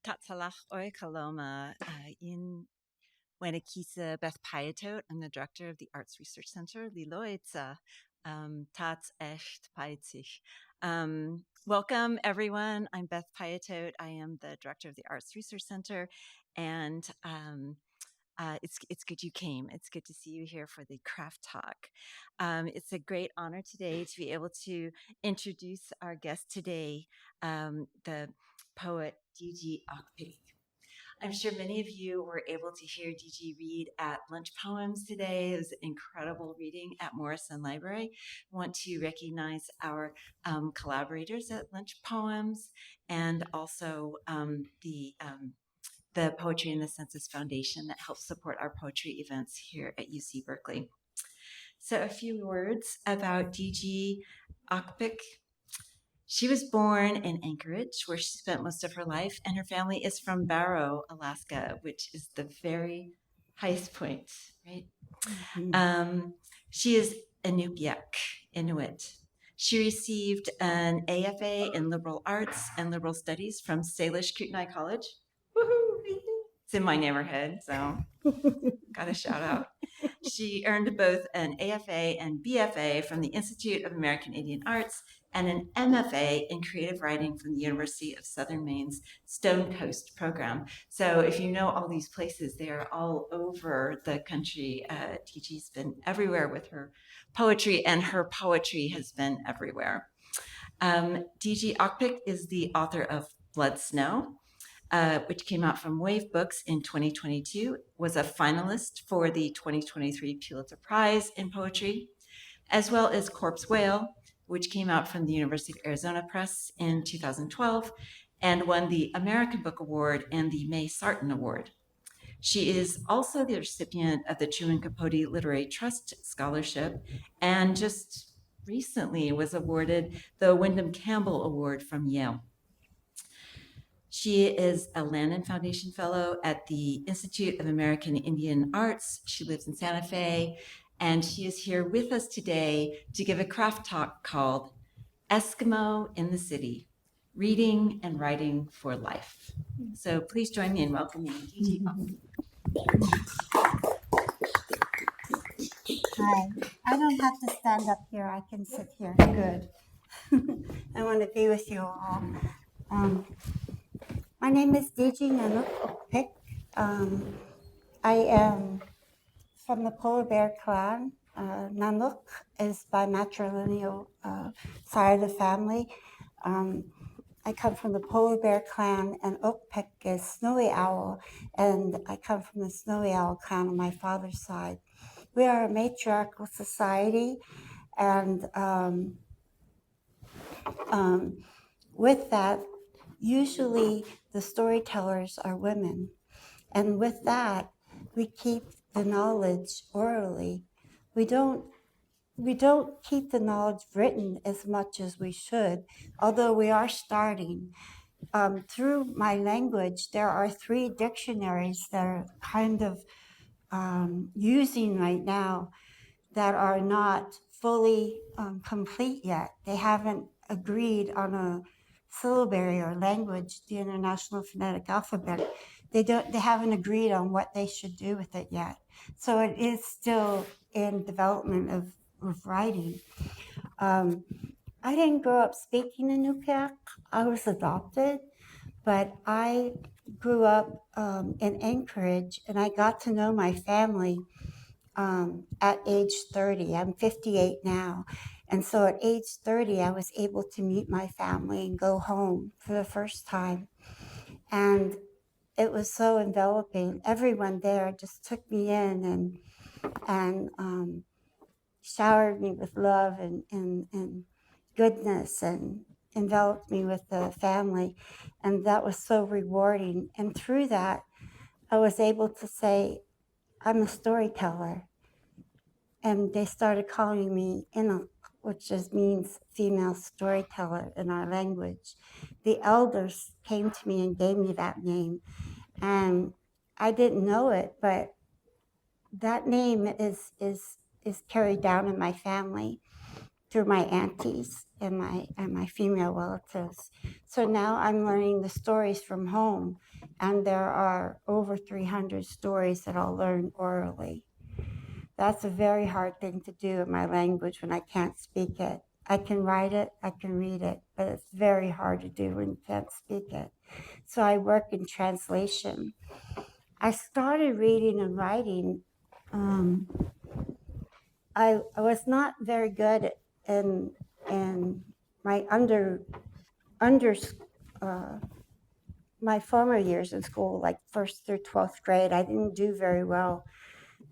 Tatsalach Oy Kaloma in Wenakisa Beth Payatot. I'm the director of the Arts Research Center, Liloitza Tats Esht Paitzich. Welcome, everyone. I'm Beth Payatot. I am the director of the Arts Research Center, and it's good you came. It's good to see you here for the craft talk. It's a great honor today to be able to introduce our guest today, the poet D.G. Okpik. I'm sure many of you were able to hear D.G. read at Lunch Poems today. It was incredible reading at Morrison Library. I want to recognize our collaborators at Lunch Poems and also the Poetry in the Census Foundation that helps support our poetry events here at UC Berkeley. So a few words about D.G. Okpik. She was born in Anchorage, where she spent most of her life, and her family is from Barrow, Alaska, which is the very highest point, right? She is Inupiaq, Inuit. She received an AFA in Liberal Arts and Liberal Studies from Salish Kootenai College. Woohoo! It's in my neighborhood, so got a shout out. She earned both an AFA and BFA from the Institute of American Indian Arts and an MFA in creative writing from the University of Southern Maine's Stone Coast program. So if you know all these places, they are all over the country. D.G.'s been everywhere with her poetry, and her poetry has been everywhere. D.G. Okpik is the author of Blood Snow, which came out from Wave Books in 2022, was a finalist for the 2023 Pulitzer Prize in Poetry, as well as Corpse Whale, which came out from the University of Arizona Press in 2012 and won the American Book Award and the May Sarton Award. She is also the recipient of the Truman Capote Literary Trust Scholarship and just recently was awarded the Wyndham Campbell Award from Yale. She is a Lannan Foundation Fellow at the Institute of American Indian Arts. She lives in Santa Fe, and she is here with us today to give a craft talk called Eskimo in the City, Reading and Writing for Life. So please join me in welcoming D.G. Hi. I don't have to stand up here. I can sit here. Good. I want to be with you all. My name is D.G. Nanook Okpik. I am from the Polar Bear clan. Nanook is by matrilineal side of the family. I come from the Polar Bear clan, and Okpik is Snowy Owl, and I come from the Snowy Owl clan on my father's side. We are a matriarchal society, and with that, usually the storytellers are women. And with that, we keep the knowledge orally. We don't keep the knowledge written as much as we should, although we are starting. Through my language, there are 3 dictionaries that are kind of using right now that are not fully complete yet. They haven't agreed on a syllabary or language, the International Phonetic Alphabet. They haven't agreed on what they should do with it yet. So it is still in development of writing. I didn't grow up speaking Inupiaq. I was adopted, but I grew up in Anchorage, and I got to know my family at age 30. I'm 58 now. And so at age 30, I was able to meet my family and go home for the first time. And it was so enveloping. Everyone there just took me in and showered me with love and goodness and enveloped me with the family. And that was so rewarding. And through that, I was able to say, I'm a storyteller. And they started calling me Inuk, which just means female storyteller in our language. The elders came to me and gave me that name. And I didn't know it, but that name is carried down in my family. through my aunties and my female relatives. So now I'm learning the stories from home, and there are over 300 stories that I'll learn orally. That's a very hard thing to do in my language when I can't speak it. I can write it, I can read it, but it's very hard to do when you can't speak it. So I work in translation. I started reading and writing. I was not very good in my under my former years in school, like first through 12th grade. I didn't do very well,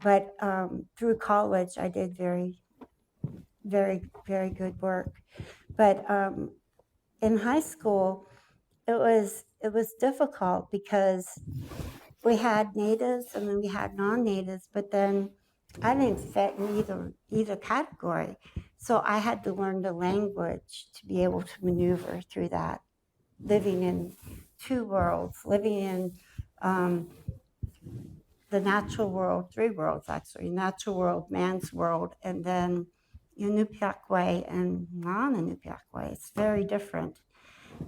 but through college, I did very, very good work. But in high school, it was difficult because we had natives and then we had non-natives, but then I didn't fit in either category. So I had to learn the language to be able to maneuver through that, living in two worlds, living in the natural world, three worlds actually, natural world, man's world, and then Inupiaq and non-Inupiaq. It's very different.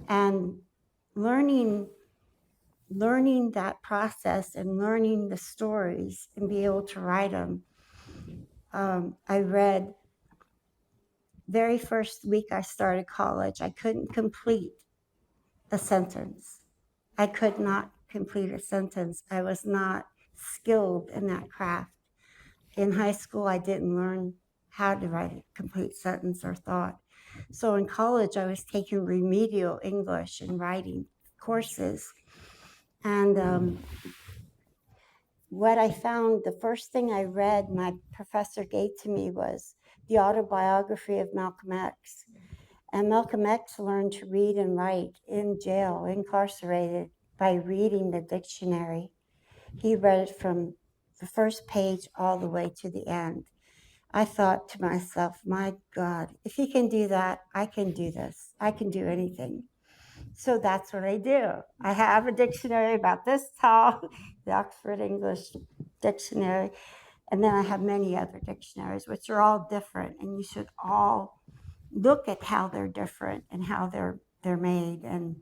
And learning that process and learning the stories and be able to write them. I read very first week I started college, I couldn't complete a sentence. I could not complete a sentence. I was not skilled in that craft. In high school, I didn't learn how to write a complete sentence or thought. So in college, I was taking remedial English and writing courses. And what I found, the first thing I read my professor gave to me was the autobiography of Malcolm X. And Malcolm X learned to read and write in jail, incarcerated, by reading the dictionary. He read it from the first page all the way to the end. I thought to myself, my God, if he can do that, I can do this. I can do anything. So that's what I do. I have a dictionary about this tall, the Oxford English Dictionary, and then I have many other dictionaries, which are all different, and you should all look at how they're different and how they're made. And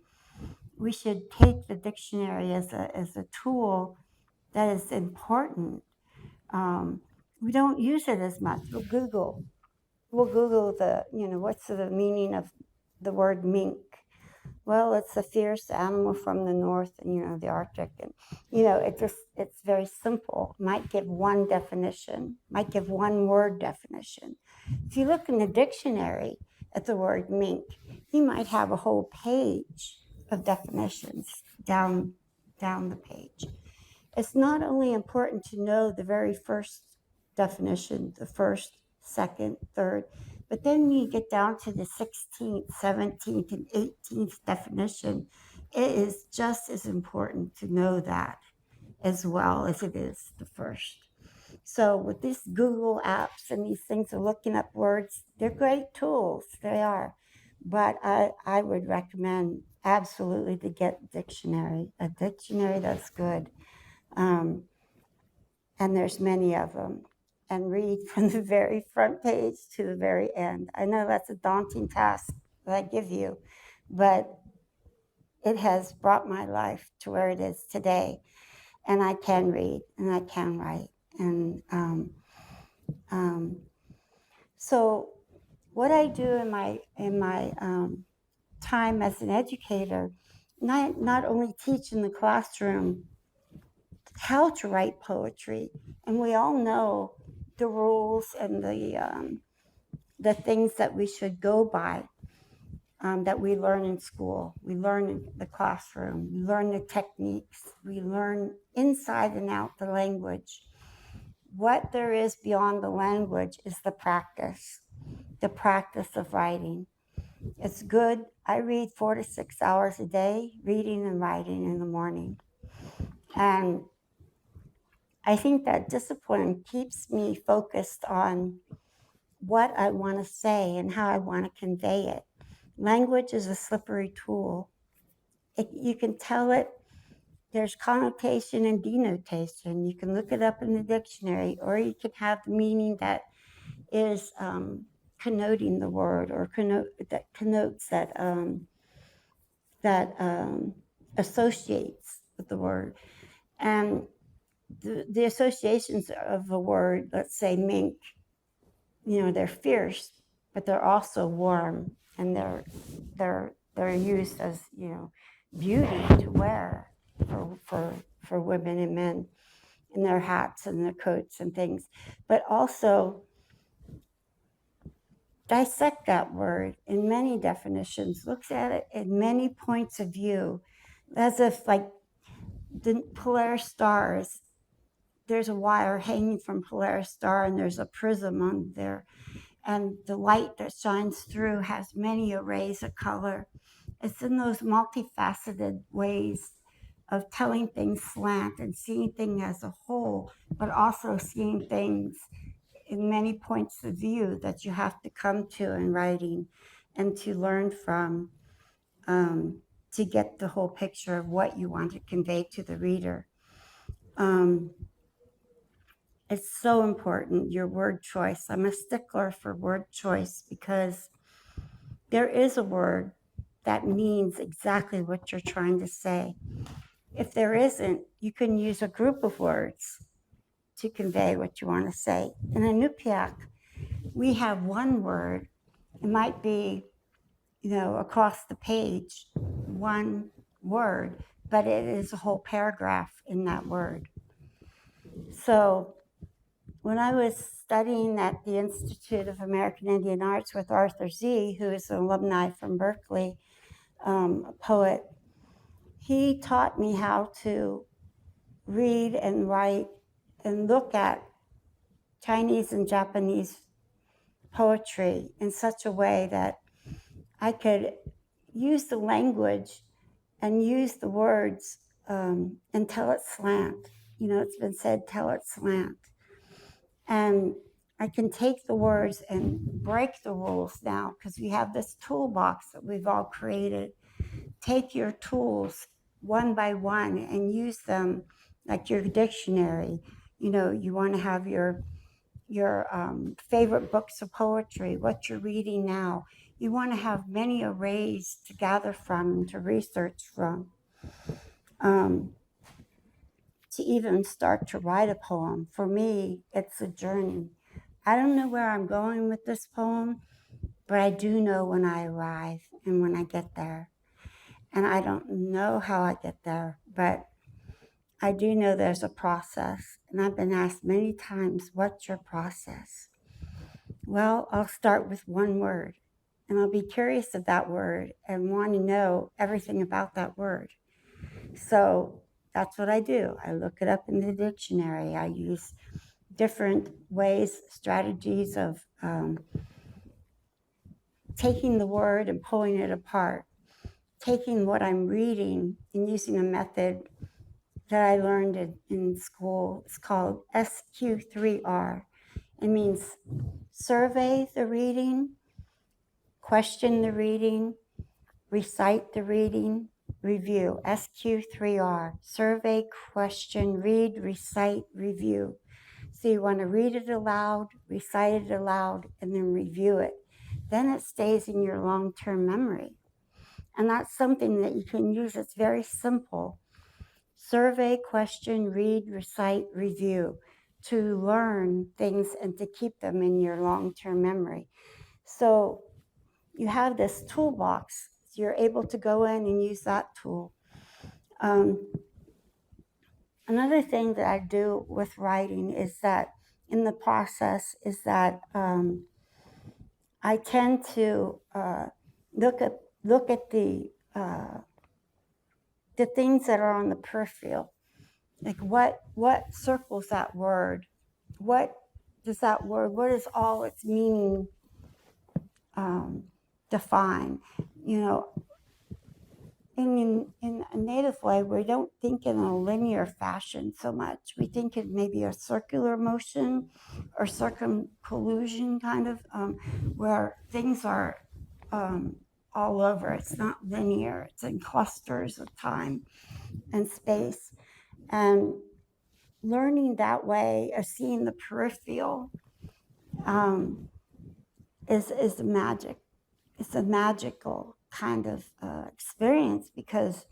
we should take the dictionary as a tool that is important. We don't use it as much. We'll Google what's the meaning of the word mink. Well, it's a fierce animal from the north and the Arctic, and it's very simple. Might give one definition, might give one word definition. If you look in the dictionary at the word mink, you might have a whole page of definitions down the page. It's not only important to know the very first definition, the first, second, third, but then when you get down to the 16th, 17th, and 18th definition, it is just as important to know that as well as it is the first. So with these Google apps and these things of looking up words, they're great tools, they are. But I would recommend absolutely to get a dictionary that's good. And there's many of them. And read from the very front page to the very end. I know that's a daunting task that I give you, but it has brought my life to where it is today. And I can read and I can write. And so what I do in my time as an educator, not only teach in the classroom how to write poetry, and we all know the rules and the things that we should go by, that we learn in school, we learn in the classroom, we learn the techniques, we learn inside and out the language. What there is beyond the language is the practice of writing. It's good. I read 4 to 6 hours a day, reading and writing in the morning. And I think that discipline keeps me focused on what I want to say and how I want to convey it. Language is a slippery tool. You can tell it, there's connotation and denotation. You can look it up in the dictionary, or you can have the meaning that is connoting the word, or that connotes that associates with the word. And the associations of a word, let's say mink, they're fierce, but they're also warm, and they're used as beauty to wear for women and men in their hats and their coats and things. But also dissect that word in many definitions, looks at it in many points of view, as if like the Polaris stars, there's a wire hanging from Polaris star, and there's a prism on there, and the light that shines through has many arrays of color. It's in those multifaceted ways of telling things slant and seeing things as a whole, but also seeing things in many points of view that you have to come to in writing and to learn from, to get the whole picture of what you want to convey to the reader. It's so important, your word choice. I'm a stickler for word choice because there is a word that means exactly what you're trying to say. If there isn't, you can use a group of words to convey what you want to say. In Inupiaq, we have one word. It might be, across the page, one word, but it is a whole paragraph in that word. So when I was studying at the Institute of American Indian Arts with Arthur Z., who is an alumni from Berkeley, a poet, he taught me how to read and write and look at Chinese and Japanese poetry in such a way that I could use the language and use the words and tell it slant. It's been said, tell it slant. And I can take the words and break the rules now, because we have this toolbox that we've all created. Take your tools one by one and use them like your dictionary. You want to have your favorite books of poetry, what you're reading now. You want to have many arrays to gather from and to research from. To even start to write a poem, for me, it's a journey. I don't know where I'm going with this poem, but I do know when I arrive and when I get there. And I don't know how I get there, but I do know there's a process. And I've been asked many times, what's your process? Well, I'll start with one word, and I'll be curious of that word and want to know everything about that word. So that's what I do. I look it up in the dictionary. I use different ways, strategies of taking the word and pulling it apart, taking what I'm reading and using a method that I learned in school. It's called SQ3R. It means survey the reading, question the reading, recite the reading, review. SQ3R. Survey, question, read, recite, review. So you want to read it aloud, recite it aloud, and then review it. Then it stays in your long-term memory. And that's something that you can use. It's very simple. Survey, question, read, recite, review, to learn things and to keep them in your long-term memory. So you have this toolbox. So you're able to go in and use that tool. Another thing that I do with writing is that in the process is that I tend to look at the things that are on the peripheral, like what circles that word, what does that word, what is all its meaning define? In a native way, we don't think in a linear fashion so much. We think in maybe a circular motion or circumcollusion kind of, where things are all over. It's not linear. It's in clusters of time and space. And learning that way of seeing the peripheral is a magic. It's a magical kind of experience, because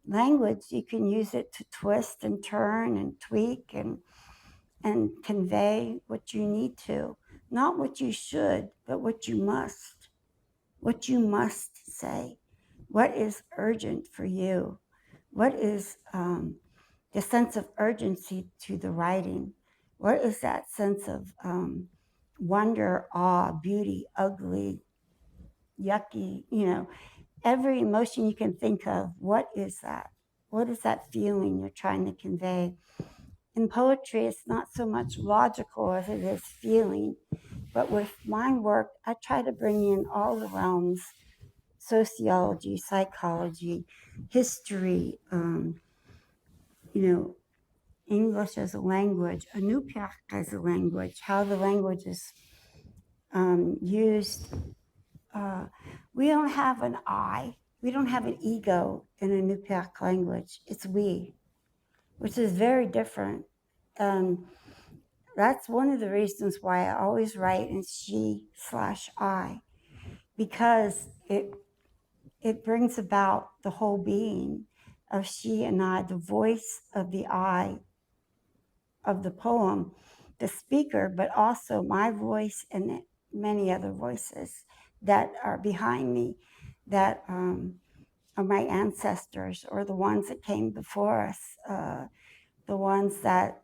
language, you can use it to twist and turn and tweak and convey what you need to, not what you should, but what you must say. What is urgent for you? What is the sense of urgency to the writing? What is that sense of wonder, awe, beauty, ugly, yucky, every emotion you can think of? What is that? What is that feeling you're trying to convey? In poetry, it's not so much logical as it is feeling. But with my work, I try to bring in all the realms: sociology, psychology, history, English as a language, Inupiaq as a language, how the language is used. We don't have an I, we don't have an ego in Inupiaq language. It's we, which is very different. That's one of the reasons why I always write in she/I, because it brings about the whole being of she and I, the voice of the I of the poem, the speaker, but also my voice and many other voices that are behind me, that are my ancestors, or the ones that came before us, the ones that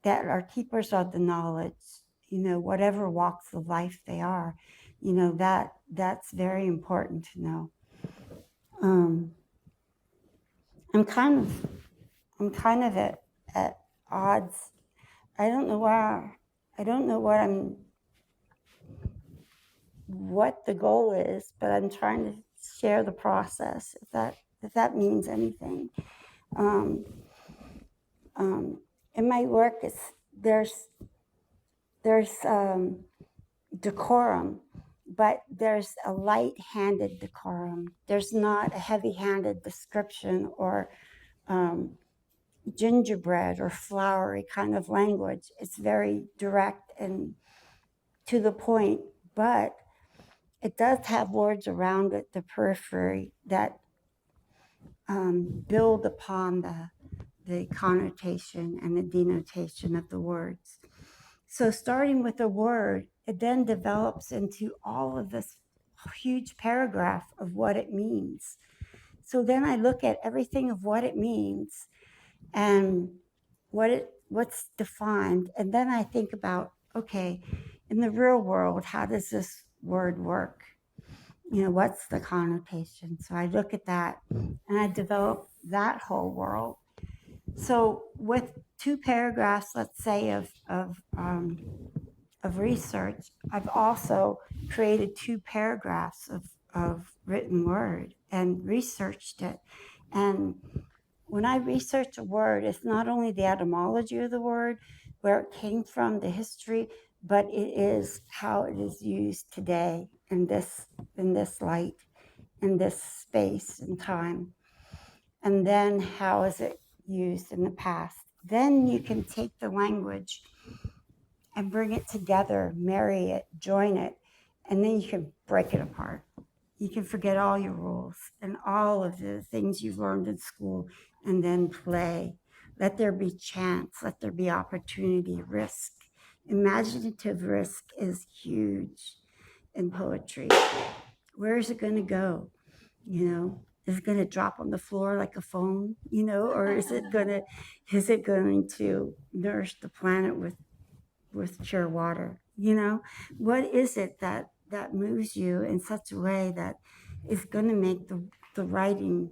are keepers of the knowledge, whatever walks of life they are, that's very important to know. I'm kind of at odds. I don't know why. I don't know what the goal is, but I'm trying to share the process, if that means anything. In my work, there's decorum, but there's a light-handed decorum. There's not a heavy-handed description or gingerbread or flowery kind of language. It's very direct and to the point, but it does have words around it, the periphery, that build upon the connotation and the denotation of the words. So starting with a word, it then develops into all of this huge paragraph of what it means. So then I look at everything of what it means and what's defined, and then I think about, okay, in the real world, how does this word work? What's the connotation? So I look at that and I develop that whole world. So with 2 paragraphs, let's say, of research, I've also created 2 paragraphs of written word and researched it. And when I research a word, it's not only the etymology of the word, where it came from, the history, but it is how it is used today in this light, in this space and time. And then how is it used in the past? Then you can take the language and bring it together, marry it, join it, and then you can break it apart. You can forget all your rules and all of the things you've learned in school, and then play. Let there be chance, let there be opportunity, risk. Imaginative risk is huge in poetry. Where is it going to go? Is it going to drop on the floor like a phone? Or is it going to nourish the planet with pure water? What is it that moves you in such a way that is going to make the writing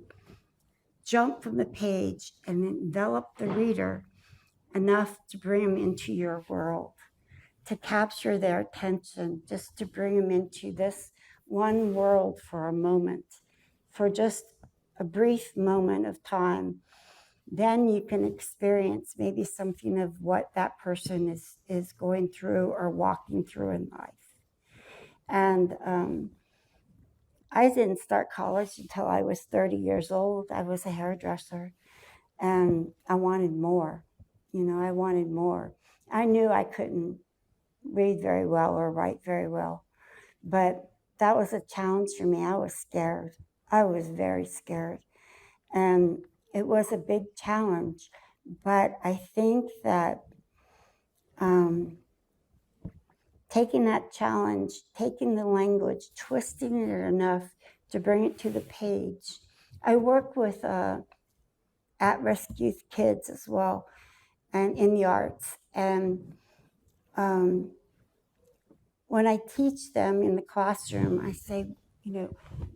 jump from the page and envelop the reader enough to bring them into your world, to capture their attention, just to bring them into this one world for a moment, for just a brief moment of time. Then you can experience maybe something of what that person is going through or walking through in life. And I didn't start college until I was 30 years old. I was a hairdresser, and I wanted more. I wanted more. I knew I couldn't read very well or write very well. But that was a challenge for me. I was scared. I was very scared. And it was a big challenge. But I think that um, taking that challenge, taking the language, twisting it enough to bring it to the page. I work with at-risk youth kids as well, and in the arts. And um, when I teach them in the classroom, I say,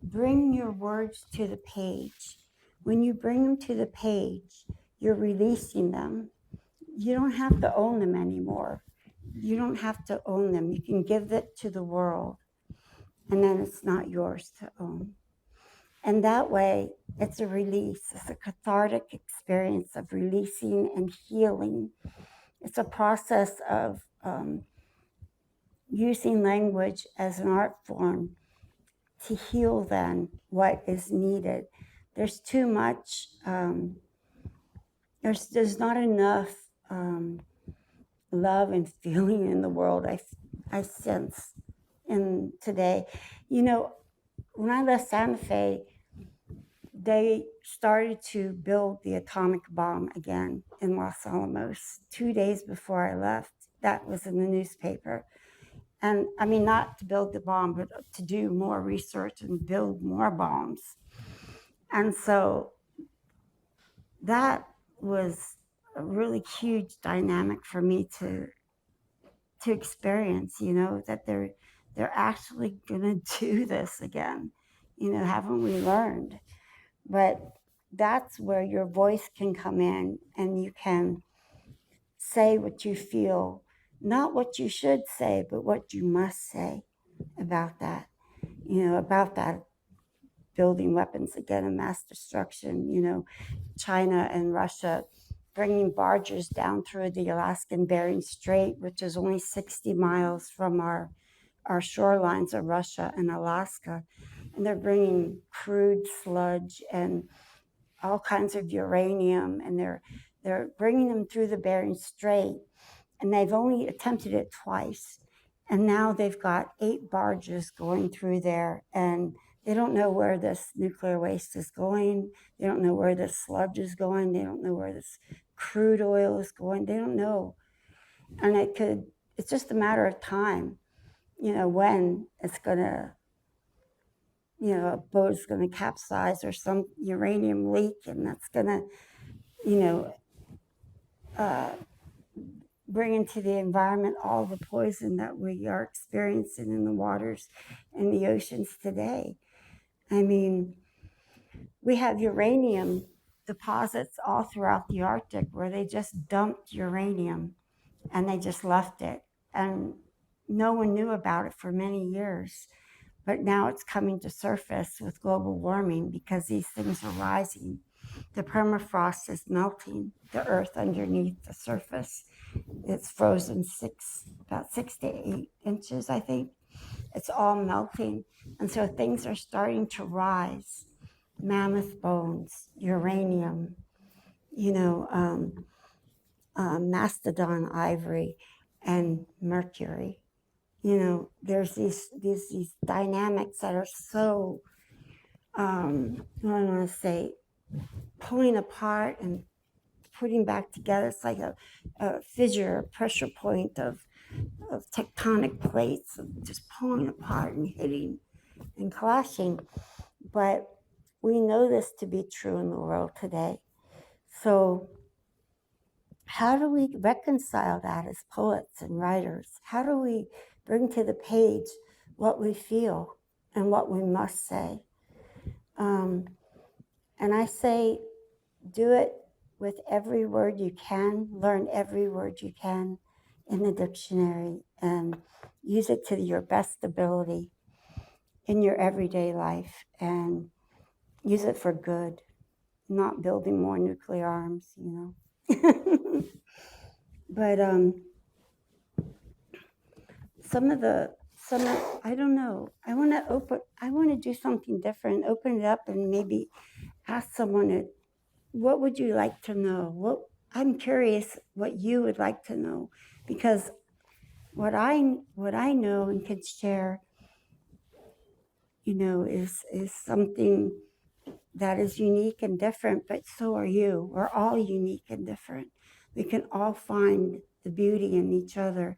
bring your words to the page. When you bring them to the page, you're releasing them. You don't have to own them anymore. You don't have to own them. You can give it to the world, and then it's not yours to own. And that way, it's a release. It's a cathartic experience of releasing and healing. It's a process of using language as an art form to heal then what is needed. There's too much, there's not enough love and feeling in the world, I sense in today. When I left Santa Fe, they started to build the atomic bomb again in Los Alamos 2 days before I left. That was in the newspaper. And I mean, not to build the bomb, but to do more research and build more bombs. And so that was a really huge dynamic for me to experience, that they're actually gonna do this again. Haven't we learned? But that's where your voice can come in, and you can say what you feel, not what you should say, but what you must say about that, about that building weapons again of mass destruction, China and Russia bringing barges down through the Alaskan Bering Strait, which is only 60 miles from our shorelines of Russia and Alaska. And they're bringing crude sludge and all kinds of uranium, and they're bringing them through the Bering Strait, and they've only attempted it twice. And now they've got 8 barges going through there, and they don't know where this nuclear waste is going. They don't know where this sludge is going. They don't know where this crude oil is going. They don't know. And it's just a matter of time, when it's gonna, a boat is gonna capsize or some uranium leak, and that's gonna, bring into the environment all the poison that we are experiencing in the waters and the oceans today. I mean, we have uranium deposits all throughout the Arctic where they just dumped uranium and they just left it. And no one knew about it for many years. But now it's coming to surface with global warming because these things are rising. The permafrost is melting the earth underneath the surface. It's frozen about 6 to 8 inches, I think. It's all melting. And so things are starting to rise. Mammoth bones, uranium, mastodon ivory, and mercury. There's these dynamics that are so, I want to say, pulling apart and putting back together. It's like a fissure, a pressure point of tectonic plates, just pulling apart and hitting and clashing. But we know this to be true in the world today. So how do we reconcile that as poets and writers? How do we bring to the page what we feel and what we must say? And I say, do it with every word you can, learn every word you can in the dictionary, and use it to your best ability in your everyday life, and use it for good, not building more nuclear arms, But I don't know. I want to do something different, open it up, and maybe ask someone, what would you like to know? I'm curious what you would like to know, because what I know and can share, is something that is unique and different, but so are you. We're all unique and different. We can all find the beauty in each other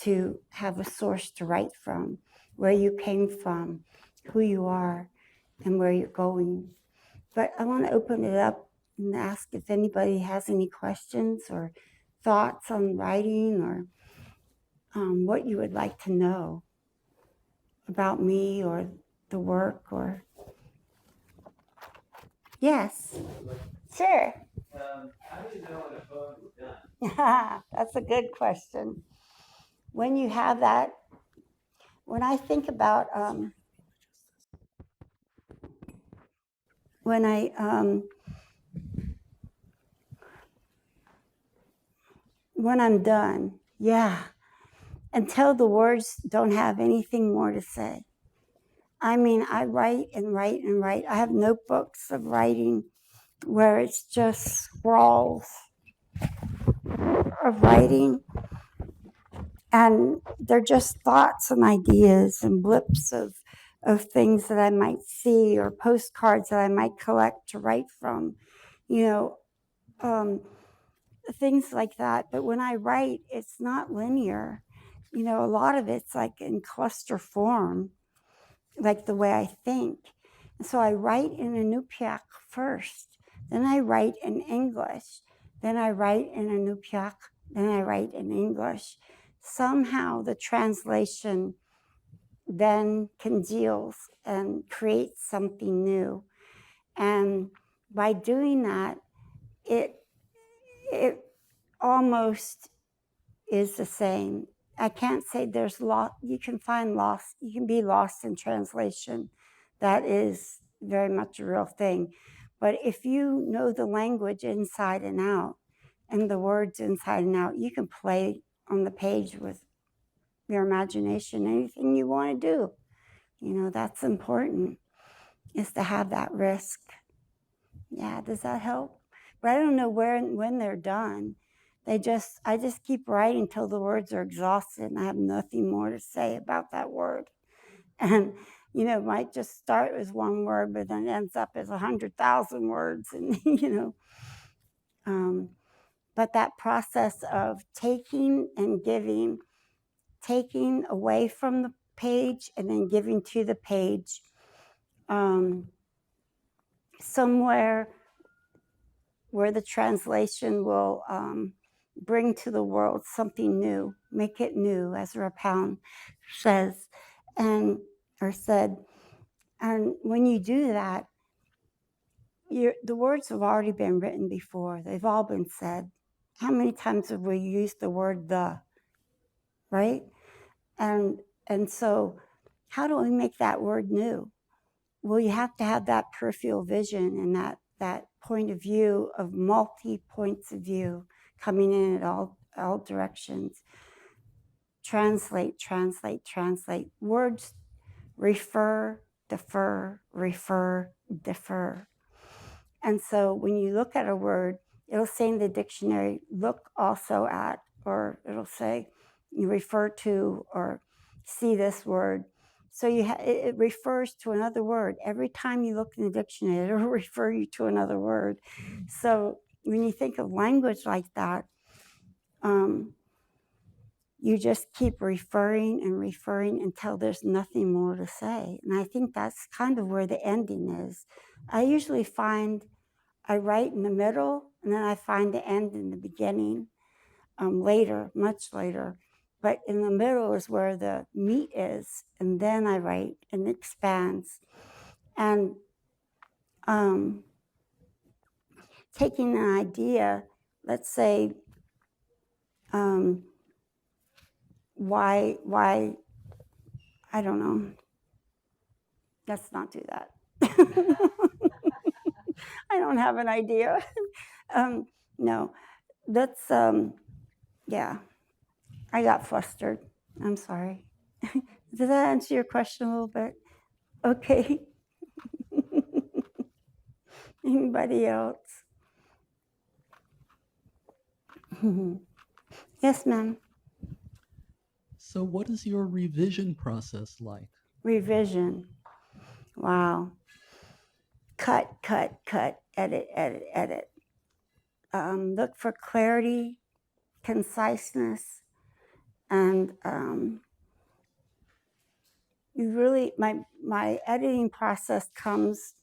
to have a source to write from, where you came from, who you are, and where you're going. But I want to open it up and ask if anybody has any questions or thoughts on writing, or what you would like to know about me or the work. Or yes, sure. How do you know when a poem is done? That's a good question. When you have that, when I think about when I when I'm done, yeah, until the words don't have anything more to say. I mean, I write and write and write. I have notebooks of writing where it's just scrawls of writing, and they're just thoughts and ideas and blips of things that I might see, or postcards that I might collect to write from, you know, things like that. But when I write, it's not linear. A lot of it's like in cluster form, like the way I think. And so I write in Inupiaq first, then I write in English, then I write in Inupiaq, then I write in English. Somehow the translation then congeals and creates something new. And by doing that, it almost is the same. I can't say there's lost. You can find lost. You can be lost in translation. That is very much a real thing. But if you know the language inside and out, and the words inside and out, you can play on the page with your imagination, anything you want to do. That's important, is to have that risk. Yeah, does that help? But I don't know when they're done. I just keep writing till the words are exhausted and I have nothing more to say about that word. And it might just start as one word, but then ends up as 100,000 words. And but that process of taking and giving, taking away from the page and then giving to the page, somewhere where the translation will bring to the world something new, make it new, as Rapound says, or said. And when you do that, the words have already been written before. They've all been said. How many times have we used the word "the"? Right? And so, how do we make that word new? Well, you have to have that peripheral vision and that point of view of multi points of view coming in at all directions. Translate, translate, translate. Words refer, defer, refer, defer. And so when you look at a word, it'll say in the dictionary, look also at, or it'll say you refer to or see this word. So it refers to another word. Every time you look in the dictionary, it'll refer you to another word. So when you think of language like that, you just keep referring and referring until there's nothing more to say. And I think that's kind of where the ending is. I usually find I write in the middle, and then I find the end in the beginning, later, much later. But in the middle is where the meat is, and then I write and it expands. And taking an idea, let's say, why, I don't know. Let's not do that. I don't have an idea. No, that's, yeah, I got flustered. I'm sorry. Does that answer your question a little bit? Okay. Anybody else? Yes, ma'am. So, what is your revision process like? Revision. Wow. Cut, cut, cut, edit, edit, edit. Look for clarity, conciseness, and you really, my editing process comes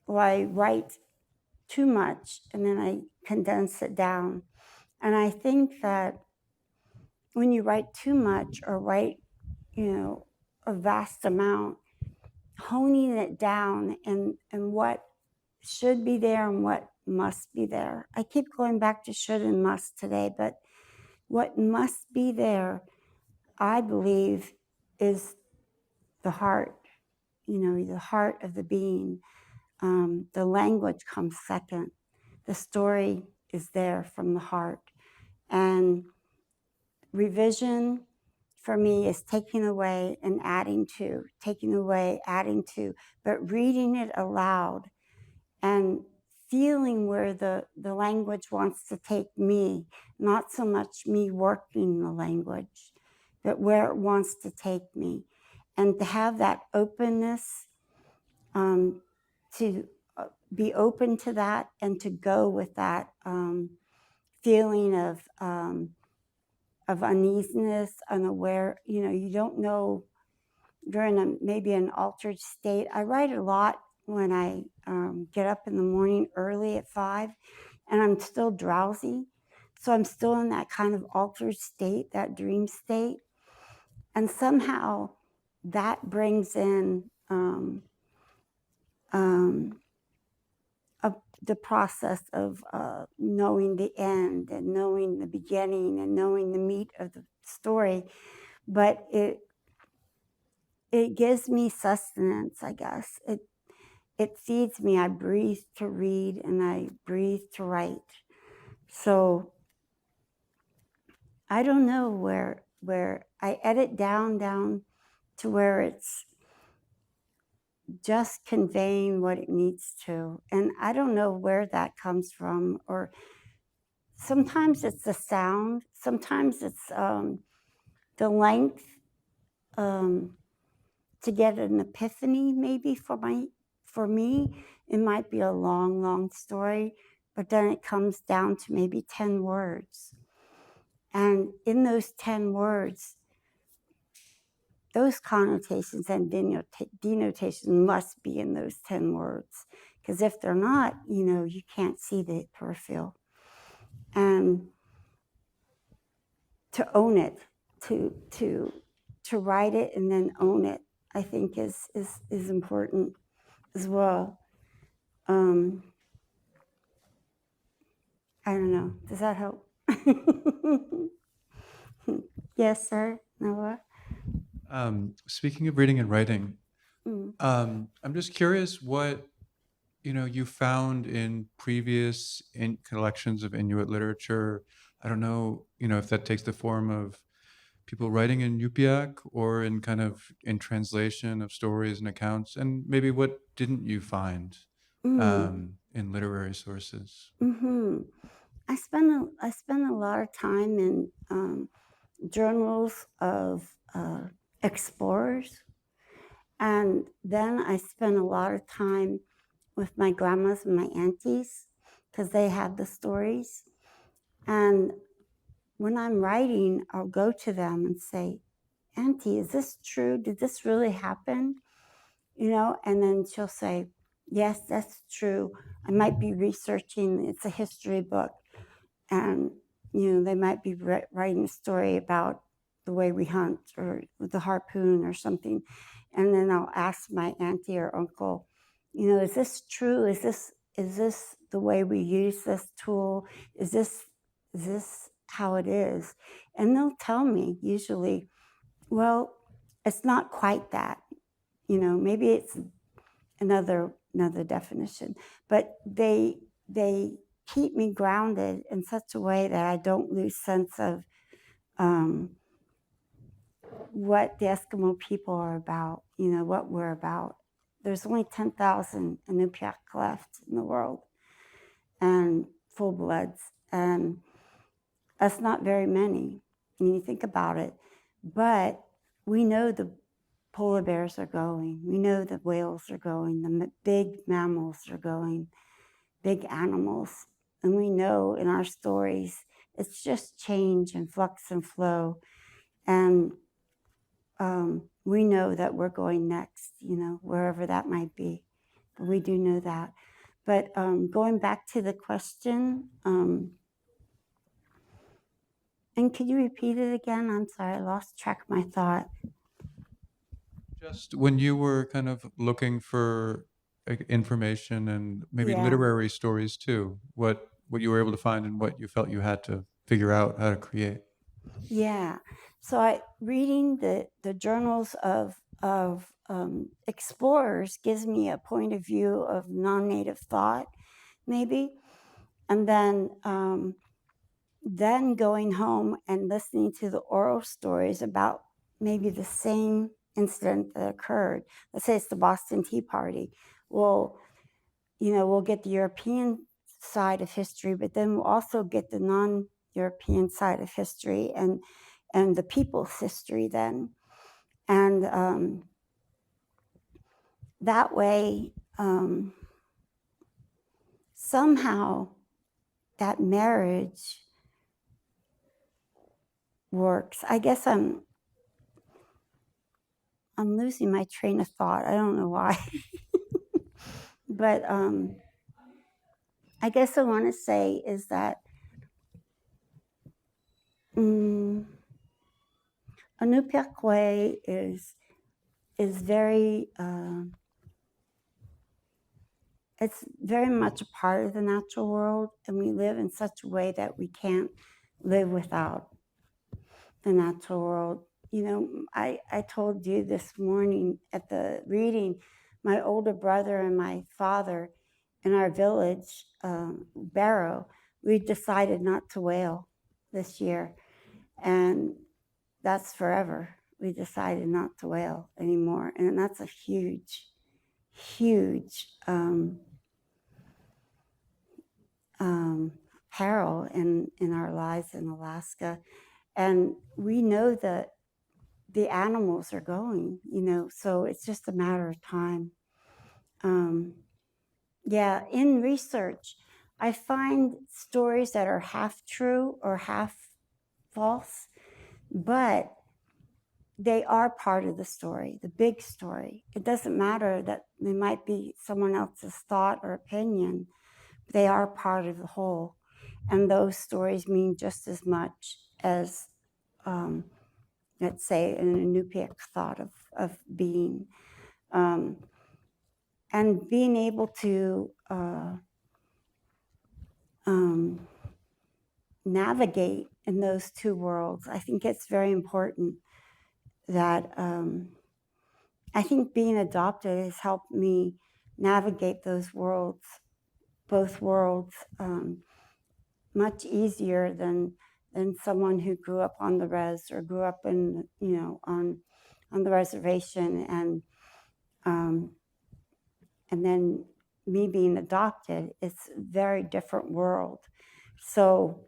where I write too much and then I condense it down. And I think that when you write too much or write, a vast amount, honing it down and what should be there and what must be there. I keep going back to should and must today, but what must be there, I believe, is the heart, the heart of the being. The language comes second. The story is there from the heart. And revision for me is taking away and adding to, taking away, adding to, but reading it aloud and feeling where the language wants to take me, not so much me working the language, but where it wants to take me. And to have that openness, to be open to that and to go with that feeling of uneasiness, unaware, you don't know, you're in maybe an altered state. I write a lot when I get up in the morning early at 5 and I'm still drowsy. So I'm still in that kind of altered state, that dream state. And somehow that brings in the process of knowing the end and knowing the beginning and knowing the meat of the story. But it gives me sustenance, I guess. It feeds me. I breathe to read and I breathe to write. So I don't know where I edit down to where it's just conveying what it needs to. And I don't know where that comes from. Or sometimes it's the sound. Sometimes it's the length to get an epiphany. Maybe for me, it might be a long story, but then it comes down to maybe 10 words. And in those 10 words, those connotations and denotations must be in those 10 words. Because if they're not, you can't see the peripheral. And to own it, to write it and then own it, I think is important as well. I don't know. Does that help? Yes, sir. Noah? Speaking of reading and writing, Mm. I'm just curious what you found in previous collections of Inuit literature. I don't know, if that takes the form of people writing in Yupiaq or in translation of stories and accounts, and maybe what didn't you find in literary sources? Mm-hmm. I spend a lot of time in journals of explorers, and then I spend a lot of time with my grandmas and my aunties because they have the stories. And when I'm writing, I'll go to them and say, "Auntie, is this true? Did this really happen?" And then she'll say, "Yes, that's true. I might be researching, it's a history book." And, they might be writing a story about the way we hunt or with the harpoon or something. And then I'll ask my auntie or uncle, is this true? Is this the way we use this tool? Is this how it is? And they'll tell me usually, well, it's not quite that. Maybe it's another definition, but they keep me grounded in such a way that I don't lose sense of what the Eskimo people are about, what we're about. There's only 10,000 Inupiaq left in the world, and full bloods, and that's not very many when you think about it. But we know the polar bears are going. We know the whales are going. The big mammals are going, big animals. And we know in our stories, it's just change and flux and flow. And we know that we're going next, wherever that might be. But we do know that. But going back to the question, and could you repeat it again? I'm sorry, I lost track of my thought. Just when you were kind of looking for information and maybe Yeah. literary stories too, what you were able to find and what you felt you had to figure out how to create. Yeah. So reading the journals of explorers gives me a point of view of non-native thought, maybe, and then going home and listening to the oral stories about maybe the same incident that occurred. Let's say it's the Boston Tea Party. We'll get the European side of history, but then we'll also get the non-European side of history and the people's history then. And that way, somehow that marriage works. I guess I'm losing my train of thought. I don't know why. But I guess I want to say is that Anupiaqua is very, it's very much a part of the natural world, and we live in such a way that we can't live without the natural world. I told you this morning at the reading, my older brother and my father in our village, Barrow, we decided not to whale this year. And that's forever. We decided not to whale anymore. And that's a huge, huge peril in our lives in Alaska. And we know that the animals are going, so it's just a matter of time. Yeah, in research, I find stories that are half true or half false, but they are part of the story, the big story. It doesn't matter that they might be someone else's thought or opinion. They are part of the whole. And those stories mean just as much as, let's say, an Inupiaq thought of being. And being able to navigate in those two worlds, I think it's very important that I think being adopted has helped me navigate those worlds, both worlds, much easier than someone who grew up on the res or grew up in, on the reservation, and then me being adopted. It's a very different world. So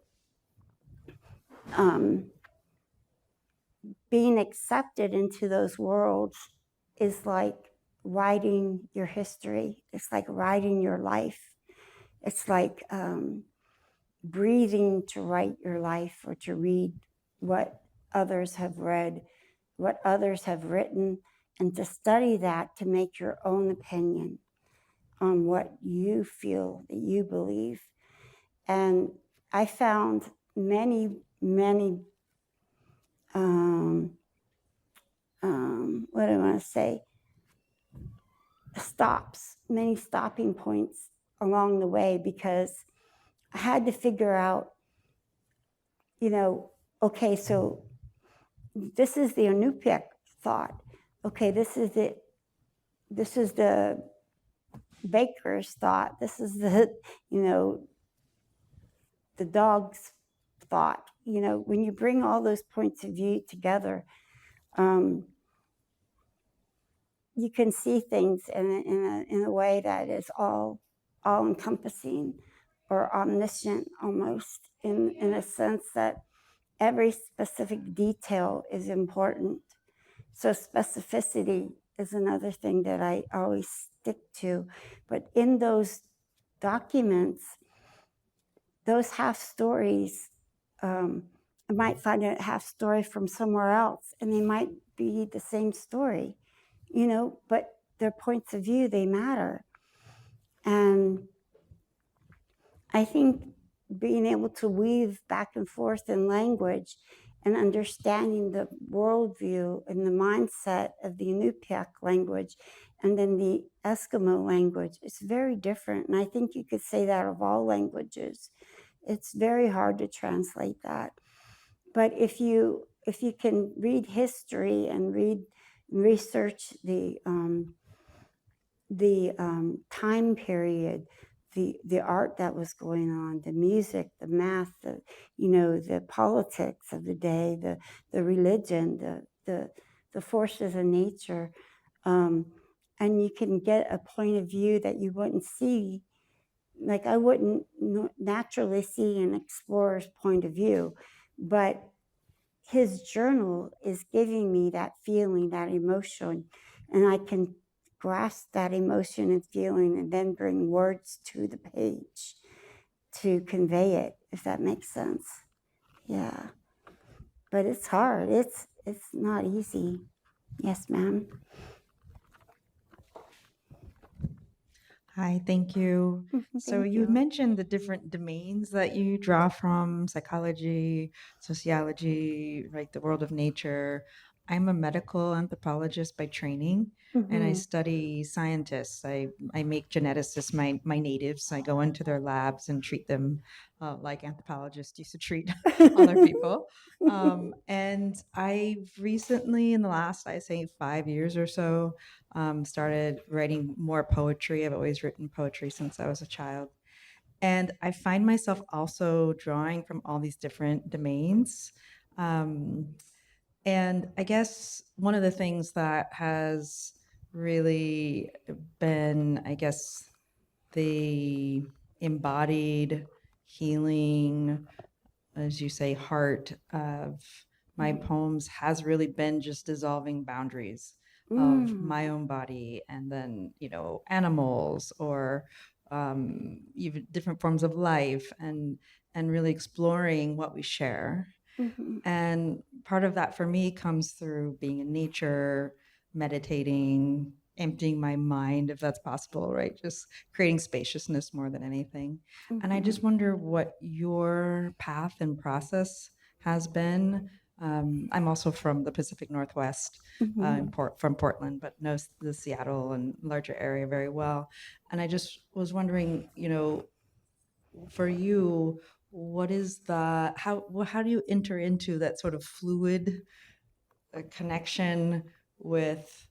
being accepted into those worlds is like writing your history. It's like writing your life. It's like breathing to write your life, or to read what others have read, what others have written, and to study that to make your own opinion on what you feel, that you believe. And I found many, many, what do I want to say, many stopping points along the way, because I had to figure out, okay, so this is the Inupiaq thought. Okay, this is the baker's thought. This is the, the dog's thought. When you bring all those points of view together, you can see things in a way that is all encompassing or omniscient almost, in a sense that every specific detail is important. So specificity is another thing that I always stick to. But in those documents, those half stories, I might find a half story from somewhere else, and they might be the same story, you know, but their points of view, they matter. And I think being able to weave back and forth in language and understanding the worldview and the mindset of the Inupiaq language and then the Eskimo language is very different. And I think you could say that of all languages. It's very hard to translate that. But if you can read history and research the time period, the art that was going on, the music, the math, the politics of the day, the religion, the forces of nature, and you can get a point of view that you wouldn't see. Like I wouldn't naturally see an explorer's point of view, but his journal is giving me that feeling, that emotion, and I can grasp that emotion and feeling and then bring words to the page to convey it, if that makes sense. Yeah. But it's hard. It's not easy. Yes, ma'am. Hi, thank you. So Thank you you. mentioned the different domains that you draw from: psychology, sociology, right, the world of nature. I'm a medical anthropologist by training, and I Mhm. study scientists. I make geneticists my natives. I go into their labs and treat them like anthropologists used to treat other people. And I've recently, in the last, I say 5 years or so, started writing more poetry. I've always written poetry since I was a child. And I find myself also drawing from all these different domains. And I guess one of the things that has really been, I guess, the embodied healing, as you say, heart of my poems has really been just dissolving boundaries of my own body and then, animals or even different forms of life and really exploring what we share. Mhm. And part of that for me comes through being in nature, meditating, emptying my mind, if that's possible, right? Just creating spaciousness more than anything. And I just wonder what your path and process has been. I'm also from the Pacific Northwest, from Portland, but know the Seattle and larger area very well. And I just was wondering, for you, what is how do you enter into that sort of fluid connection with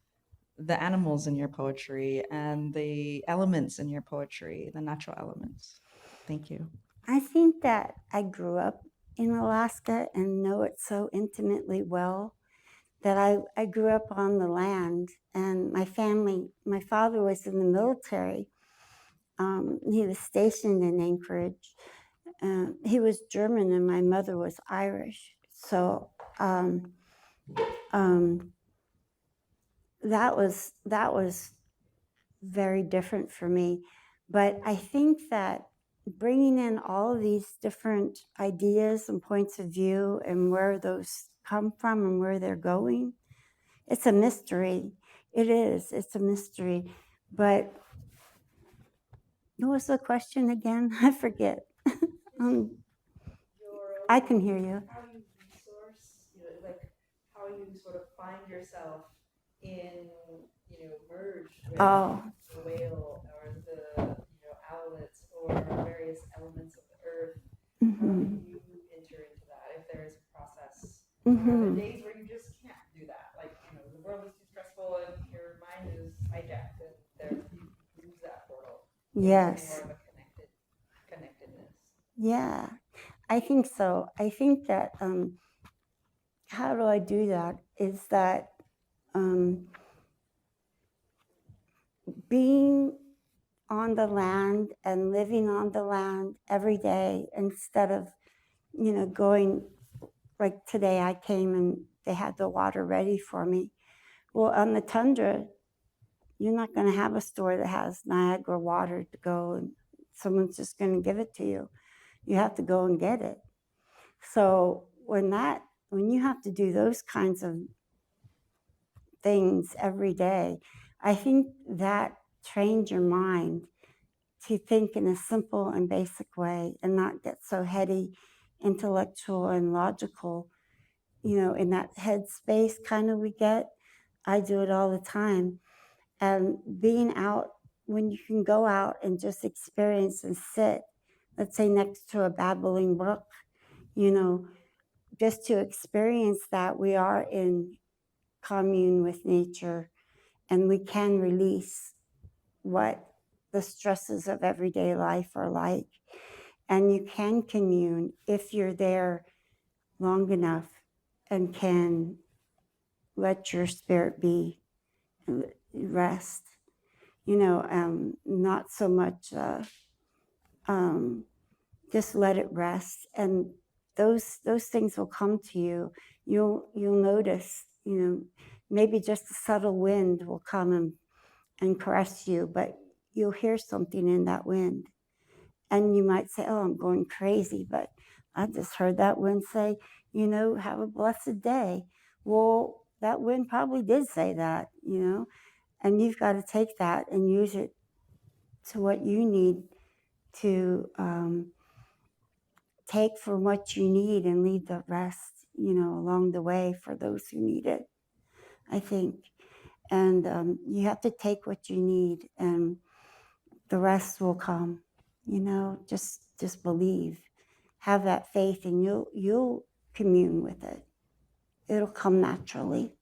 the animals in your poetry and the elements in your poetry, the natural elements? Thank you. I think that I grew up in Alaska and know it so intimately well that I grew up on the land, and my father was in the military. He was stationed in Anchorage. He was German and my mother was Irish. So that was very different for me. But I think that bringing in all of these different ideas and points of view and where those come from and where they're going, it's a mystery. It is. It's a mystery. But what was the question again? I forget. I can hear you. How you resource, how you sort of find yourself in, merge with the whale or the, owlets or various elements of the earth. How do you enter into that if there is a process? There are days where you just can't do that. Like, the world is too stressful and your mind is hijacked and there you lose that portal. Yes. More of a connectedness. Yeah, I think so. I think that how do I do that is that being on the land and living on the land every day instead of, going like today I came and they had the water ready for me. Well, on the tundra, you're not going to have a store that has Niagara water to go and someone's just going to give it to you. You have to go and get it. So when you have to do those kinds of things every day, I think that trains your mind to think in a simple and basic way and not get so heady, intellectual and logical, in that headspace kind of we get. I do it all the time. And being out, when you can go out and just experience and sit, let's say next to a babbling brook, just to experience that we are in commune with nature and we can release what the stresses of everyday life are like. And you can commune if you're there long enough and can let your spirit be, rest, not so much, just let it rest. And those things will come to you. You'll notice, maybe just a subtle wind will come and caress you, but you'll hear something in that wind. And you might say, oh, I'm going crazy, but I just heard that wind say, have a blessed day. Well, that wind probably did say that, and you've got to take that and use it to what you need to take for what you need and leave the rest, along the way for those who need it, I think. And you have to take what you need and the rest will come, just believe, have that faith and you'll commune with it. It'll come naturally.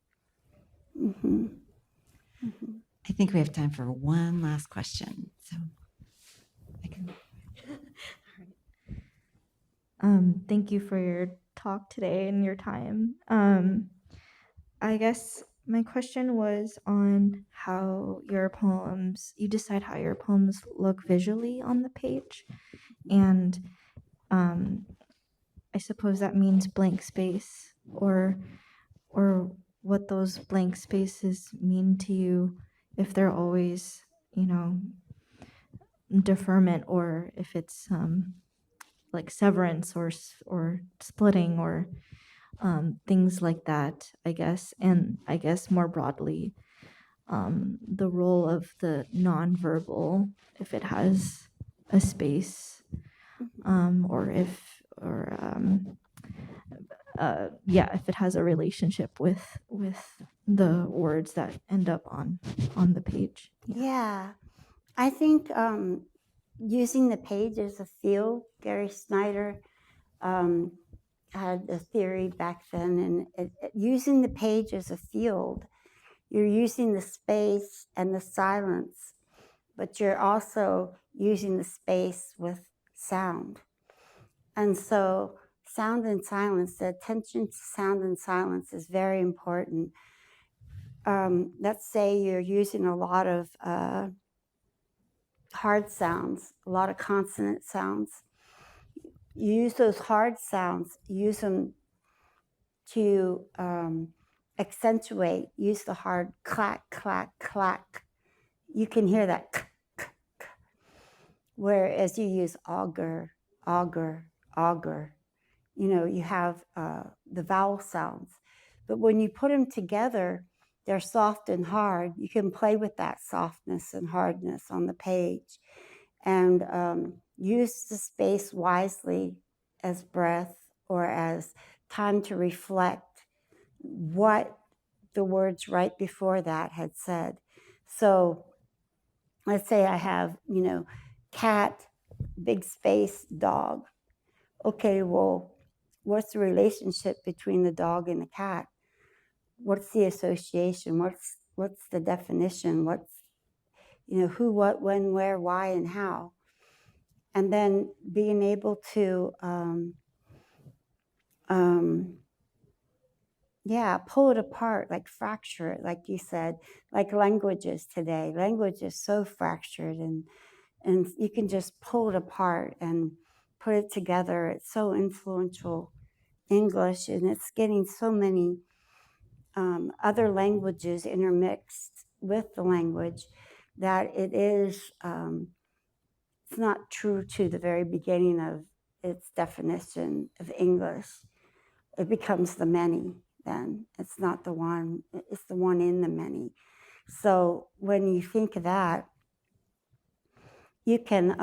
Mm-hmm. Mm-hmm. I think we have time for one last question. So I can. Thank you for your talk today and your time. I guess my question was on how you decide how your poems look visually on the page. And I suppose that means blank space or what those blank spaces mean to you, if they're always, deferment, or if it's like severance or splitting or things like that, I guess. And I guess more broadly, the role of the nonverbal, if it has a space, if it has a relationship with the words that end up on the page. Yeah, I think using the page as a field, Gary Snyder had a theory back then, and using the page as a field, you're using the space and the silence, but you're also using the space with sound. And so sound and silence, the attention to sound and silence is very important. Let's say you're using a lot of hard sounds, a lot of consonant sounds. You use those hard sounds, use them to accentuate, use the hard clack, clack, clack. You can hear that k, k, k. Whereas you use auger, auger, auger. You have the vowel sounds. But when you put them together, they're soft and hard. You can play with that softness and hardness on the page. And use the space wisely as breath or as time to reflect what the words right before that had said. So let's say I have, cat, big space, dog. Okay, well, what's the relationship between the dog and the cat? What's the association? What's the definition? What's, who, what, when, where, why, and how? And then being able to, pull it apart, like fracture it, like you said, like languages today. Language is so fractured, and you can just pull it apart and put it together. It's so influential English, and it's getting so many other languages intermixed with the language that it is, it's not true to the very beginning of its definition of English. It becomes the many then. It's not the one, it's the one in the many. So when you think of that, you can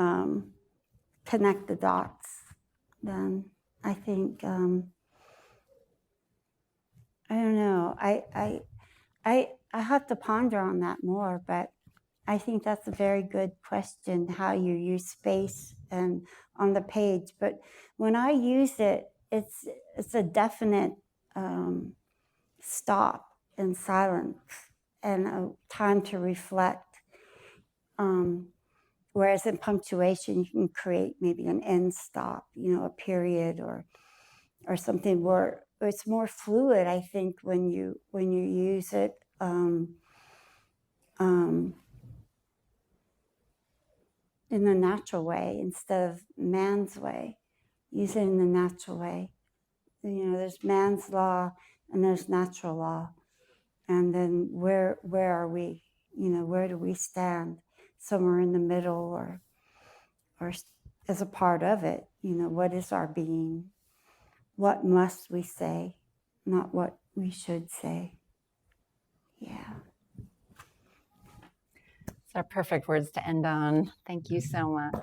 connect the dots then. I think, I don't know, I have to ponder on that more, but I think that's a very good question, how you use space and on the page. But when I use it, it's a definite stop and silence and a time to reflect. Whereas in punctuation, you can create maybe an end stop, a period or something where it's more fluid. I think when you use it in the natural way instead of man's way, use it in the natural way. There's man's law and there's natural law, and then where are we? Where do we stand? Somewhere in the middle, or as a part of it. What is our being? What must we say, not what we should say? Yeah. Those are perfect words to end on. Thank you so much.